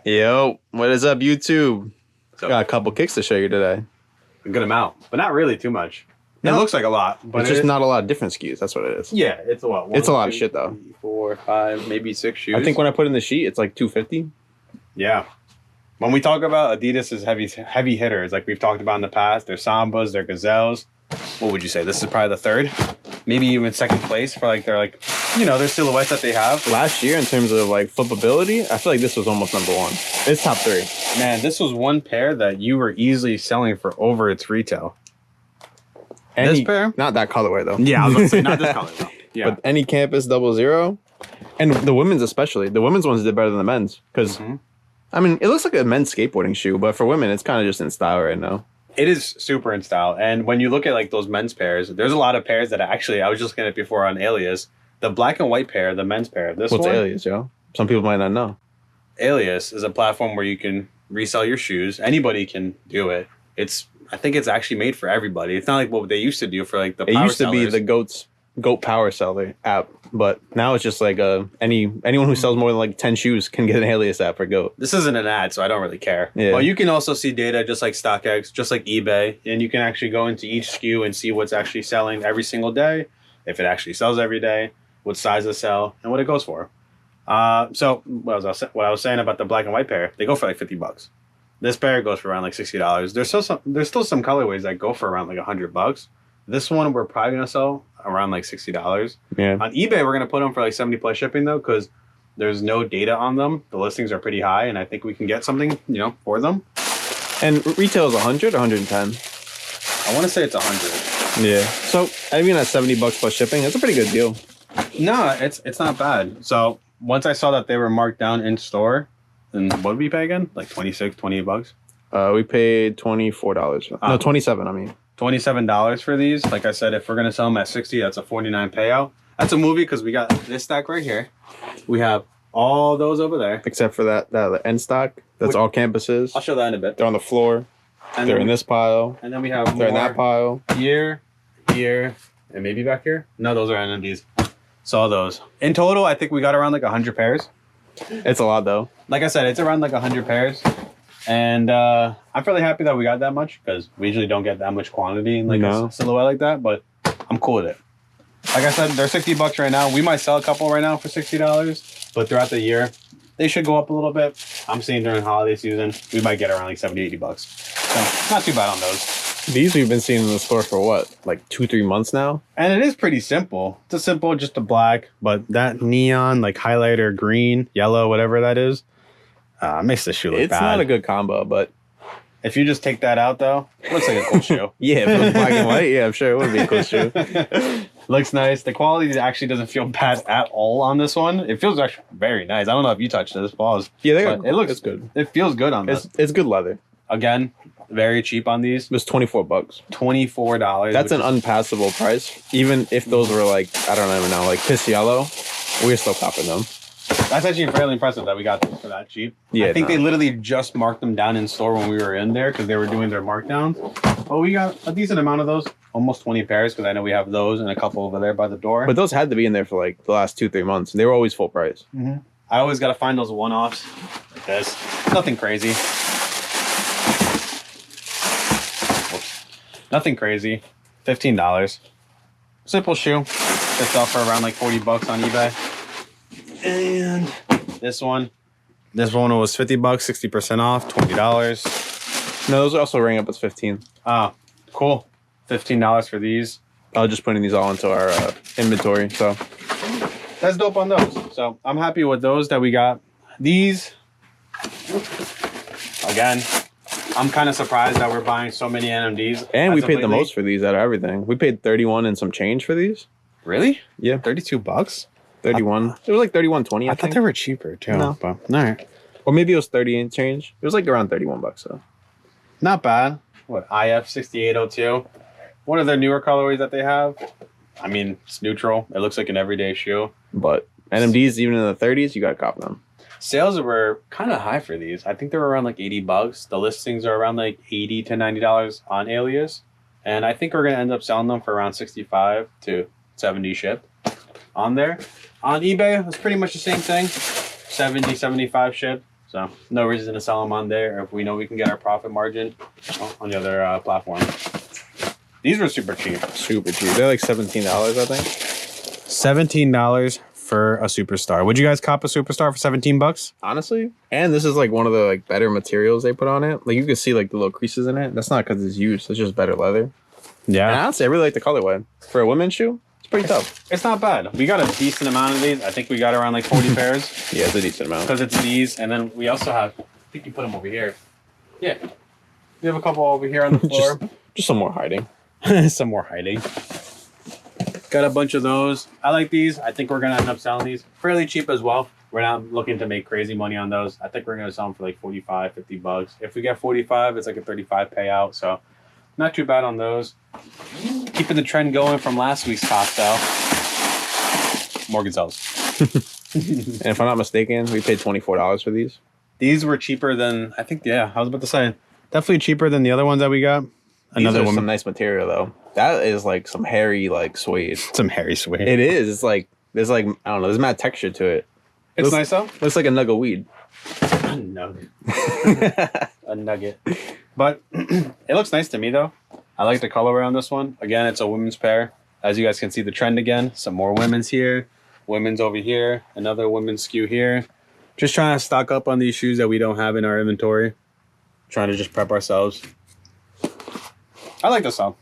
Yo, what is up, YouTube? So Got a couple kicks to show you today. a good amount, but not really too much. It No. looks like a lot, but It's just not a lot of different SKUs. That's what it is. Yeah, it's a lot. One, It's a lot of two, shit, though. 3, 4, 5, maybe 6 shoes. I think when I put in the sheet, it's like $250. Yeah. When we talk about Adidas as heavy hitters, like we've talked about in the past, their Sambas, their Gazelles. What would you say? This is probably the third, maybe even second place for their silhouettes that they have. Last year, in terms of like flippability, I feel like this was almost number one. It's top three. Man, this was one pair that you were easily selling for over its retail. This pair? Not that colorway, though. Yeah, I was going to say, not this color, though. Yeah. But any Campus 00, and the women's especially. The women's ones did better than the men's. Because, I mean, it looks like a men's skateboarding shoe, but for women, it's kind of just in style right now. It is super in style. And when you look at like those men's pairs, there's a lot of pairs that I was just looking at before on Alias. The black and white pair, the men's pair. What's Alias, yo? Some people might not know. Alias is a platform where you can resell your shoes. Anybody can do it. I think it's actually made for everybody. It's not like what they used to do for like the power It used to be sellers. the Goat Power Seller app, but now it's just like anyone who sells more than like 10 shoes can get an Alias app for Goat. This isn't an ad, so I don't really care. Yeah. Well, you can also see data just like StockX, just like eBay, and you can actually go into each SKU and see what's actually selling every single day, if it actually sells every day, what sizes sell, and what it goes for. So what I was saying about the black and white pair, they go for like $50. This pair goes for around like $60. There's still some colorways that go for around like $100. This one we're probably gonna sell around like $60. Yeah. On eBay, we're gonna put them for like 70 plus shipping though, because there's no data on them. The listings are pretty high, and I think we can get something, for them. And retail is 100 or 110? I want to say it's 100. Yeah. So I mean, at $70 plus shipping, that's a pretty good deal. No, it's not bad. So once I saw that they were marked down in store, then what did we pay again? Like 26, 28 bucks? We paid $24. No, 27. I mean, $27 for these. Like I said, if we're gonna sell them at 60, that's a 49 payout. That's a movie because we got this stack right here. We have all those over there, except for that end stock. That's all campuses. I'll show that in a bit. They're on the floor. And They're in this pile. And then we have They're in that pile. Here, and maybe back here. No, those are NMDs. Saw those. In total, I think we got around like 100 pairs. It's a lot though. Like I said, it's around like 100 pairs. And I'm fairly happy that we got that much because we usually don't get that much quantity in like a silhouette like that, but I'm cool with it. Like I said, they're $60 right now. We might sell a couple right now for $60, but throughout the year, they should go up a little bit. I'm seeing during holiday season, we might get around like 70, 80 bucks. So not too bad on those. These we've been seeing in the store for what, like 2-3 months now? And it is pretty simple. It's a simple, just a black, but that neon, like highlighter, green, yellow, whatever that is, makes the shoe look bad. It's not a good combo, but if you just take that out, though, it looks like a cool shoe. Yeah, if it was black and white, yeah, I'm sure it would be a cool shoe. Looks nice. The quality actually doesn't feel bad at all on this one. It feels actually very nice. I don't know if you touched this, pause. Yeah, it looks it's good. It feels good on this. It's good leather. Again, very cheap on these. It was $24. $24. That's an unpassable price. Even if those were like, I don't even know, like piss yellow, we're still copping them. That's actually fairly impressive that we got them for that cheap. Yeah, I think they literally just marked them down in store when we were in there because they were doing their markdowns. But we got a decent amount of those, almost 20 pairs, because I know we have those and a couple over there by the door. But those had to be in there for like the last 2-3 months. They were always full price. Mm-hmm. I always got to find those one-offs like this. Nothing crazy. Whoops. Nothing crazy. $15. Simple shoe. They sell for around like 40 bucks on eBay. And this one was 50 bucks, 60% off, $20. No, those are also ring up as 15. Ah, cool. $15 for these. I was just putting these all into our inventory, so that's dope on those. So I'm happy with those that we got. These, again, I'm kind of surprised that we're buying so many NMDs. And we paid the most for these out of everything. We paid 31 and some change for these. Really? Yeah. 32 bucks? 31. It was like 31.20. I thought they were cheaper too. No. But, all right. Or maybe it was 30 and change. It was like around $31 though. Not bad. What, IF 6802? One of their newer colorways that they have. I mean, it's neutral. It looks like an everyday shoe. But NMDs, even in the 30s, you got to cop them. Sales were kind of high for these. I think they were around like 80 bucks. The listings are around like $80 to $90 on Alias. And I think we're going to end up selling them for around 65 to 70 ship on there. On eBay, it's pretty much the same thing. 70, 75 ship. So no reason to sell them on there if we know we can get our profit margin on the other platform. These were super cheap. Super cheap. They're like $17, I think. $17 for a Superstar. Would you guys cop a Superstar for $17? Honestly. And this is like one of the like better materials they put on it. Like you can see like the little creases in it. That's not because it's used. It's just better leather. Yeah. And honestly, I really like the colorway. For a women's shoe, it's pretty tough. It's not bad. We got a decent amount of these. I think we got around like 40 pairs. Yeah, it's a decent amount. Because it's these. And then we also have, I think you put them over here. Yeah. We have a couple over here on the floor. just some more hiding. Some more hiding. Got a bunch of those. I like these. I think we're going to end up selling these fairly cheap as well. We're not looking to make crazy money on those. I think we're going to sell them for like 45, 50 bucks. If we get 45, it's like a 35 payout. So not too bad on those. Keeping the trend going from last week's top sale. Morgan sells. And if I'm not mistaken, we paid $24 for these. These were cheaper than, I think, yeah, I was about to say. Definitely cheaper than the other ones that we got. Another one. Some nice material, though. That is like some hairy, like, suede. Some hairy suede. It is. It's like, there's like, I don't know, there's mad texture to it. It's nice, though? Looks like a nug of weed. A nugget. A nugget. But it looks nice to me, though. I like the colorway on this one. Again, it's a women's pair. As you guys can see the trend again. Some more women's here. Women's over here. Another women's SKU here. Just trying to stock up on these shoes that we don't have in our inventory. Trying to just prep ourselves. I like this song.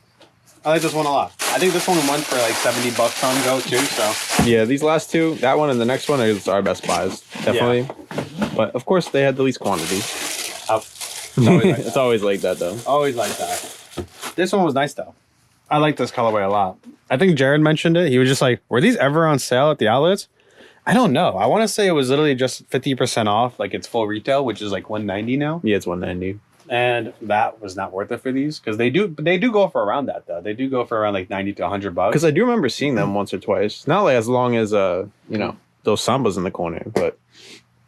I like this one a lot. I think this one went for like 70 bucks on Go too, so. Yeah, these last two, that one and the next one are our best buys. Definitely. Yeah. But of course they had the least quantity. It's always like that though. Always like that. This one was nice though. I like this colorway a lot. I think Jared mentioned it. He was just like, were these ever on sale at the outlets? I don't know. I want to say it was literally just 50% off, like it's full retail, which is like $190 now. Yeah, it's $190. And that was not worth it for these because they do go for around that though. They do go for around like 90 to 100 bucks. Because I do remember seeing them once or twice. Not like as long as you know, those Sambas in the corner, but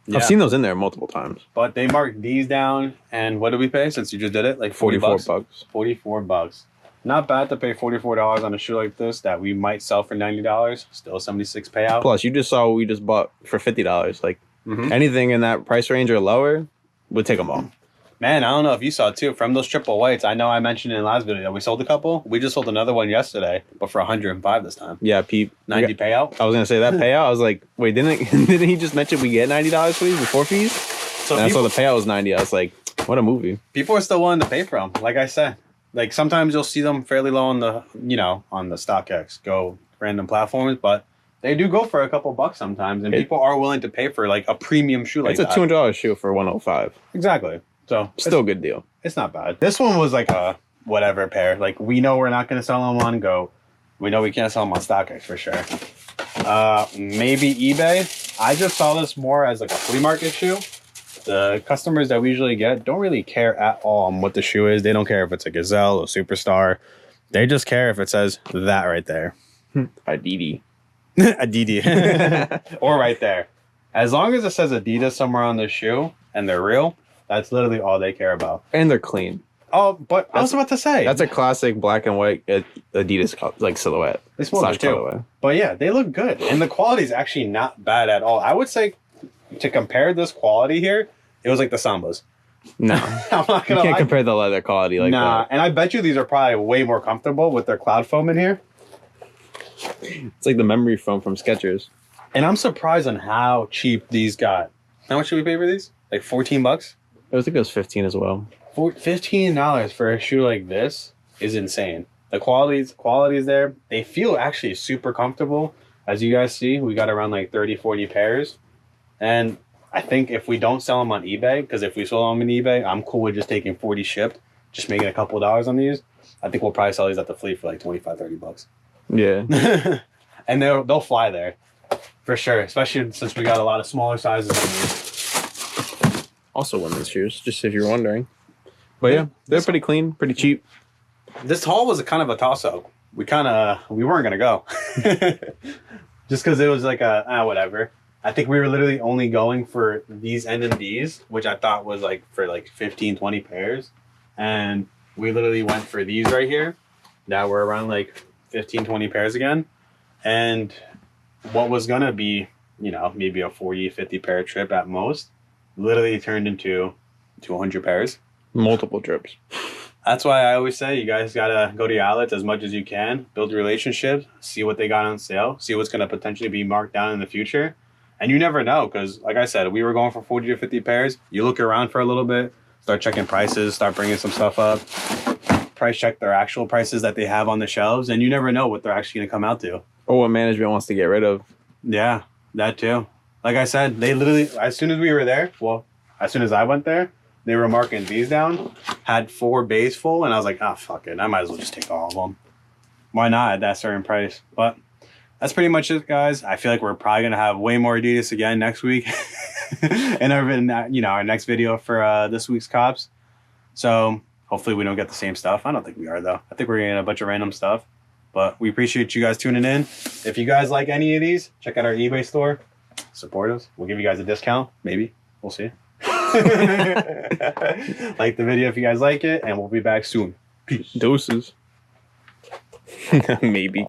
yeah. I've seen those in there multiple times. But they marked these down, and what did we pay since you just did it? Like 44 bucks. 44 bucks. Not bad to pay $44 on a shoe like this that we might sell for $90. Still 76 payout. Plus, you just saw what we just bought for $50. Like anything in that price range or lower, we'll take them all. Man, I don't know if you saw too. From those triple whites, I know I mentioned in the last video that we sold a couple. We just sold another one yesterday, but for 105 this time. Yeah, Pete. 90 payout. I was gonna say that payout. I was like, wait, didn't he just mention we get $90 for these before fees? So and I saw the payout was 90. I was like, what a movie. People are still willing to pay for them. Like I said, like sometimes you'll see them fairly low on the on the StockX Go random platforms, but they do go for a couple bucks sometimes, and people are willing to pay for like a premium shoe like that. It's a $200 shoe for 105. Exactly. So still a good deal. It's not bad. This one was like a whatever pair. Like we know we're not going to sell them on Go. We know we can't sell them on StockX for sure. Maybe eBay. I just saw this more as like a flea market shoe. The customers that we usually get don't really care at all on what the shoe is. They don't care if it's a Gazelle, a Superstar. They just care if it says that right there. Adidas. Adidas. Or right there. As long as it says Adidas somewhere on the shoe and they're real, that's literally all they care about. And they're clean. Oh, but I was about to say. That's a classic black and white Adidas like silhouette. They smell good too. Colorway. But yeah, they look good. And the quality is actually not bad at all. I would say to compare this quality here, it was like the Sambas. No. I'm not gonna You can't compare the leather quality like that. And I bet you these are probably way more comfortable with their cloud foam in here. It's like the memory foam from Skechers. And I'm surprised on how cheap these got. How much should we pay for these? Like 14 bucks? I think it was 15 as well. $15 for a shoe like this is insane. The quality is there. They feel actually super comfortable. As you guys see, we got around like 30, 40 pairs. And I think if we don't sell them on eBay, because if we sell them on eBay, I'm cool with just taking 40 shipped, just making a couple of dollars on these. I think we'll probably sell these at the fleet for like 25, 30 bucks. Yeah. And they'll fly there for sure, especially since we got a lot of smaller sizes on these. Also women's shoes, just if you're wondering. But yeah, they're pretty clean, pretty cheap. This haul was a kind of a toss-up. We weren't going to go. Just because it was like whatever. I think we were literally only going for these NMDs, which I thought was like for like 15, 20 pairs. And we literally went for these right here. That were around like 15, 20 pairs again. And what was going to be, maybe a 40, 50 pair trip at most, literally turned into 200 pairs. Multiple trips. That's why I always say you guys gotta go to your outlets as much as you can, build relationships, see what they got on sale, see what's gonna potentially be marked down in the future. And you never know, because like I said, we were going for 40 to 50 pairs. You look around for a little bit, start checking prices, start bringing some stuff up, price check their actual prices that they have on the shelves, and you never know what they're actually gonna come out to. Or what management wants to get rid of. Yeah, that too. Like I said, they literally, as soon as we were there, well, as soon as I went there, they were marking these down, had 4 bays full, and I was like, oh, fuck it. I might as well just take all of them. Why not at that certain price? But that's pretty much it, guys. I feel like we're probably going to have way more Adidas again next week in our next video for this week's Cops. So hopefully we don't get the same stuff. I don't think we are, though. I think we're getting a bunch of random stuff. But we appreciate you guys tuning in. If you guys like any of these, check out our eBay store. Support us. We'll give you guys a discount. Maybe. We'll see. Like the video if you guys like it, and we'll be back soon. Peace. Doses. Maybe.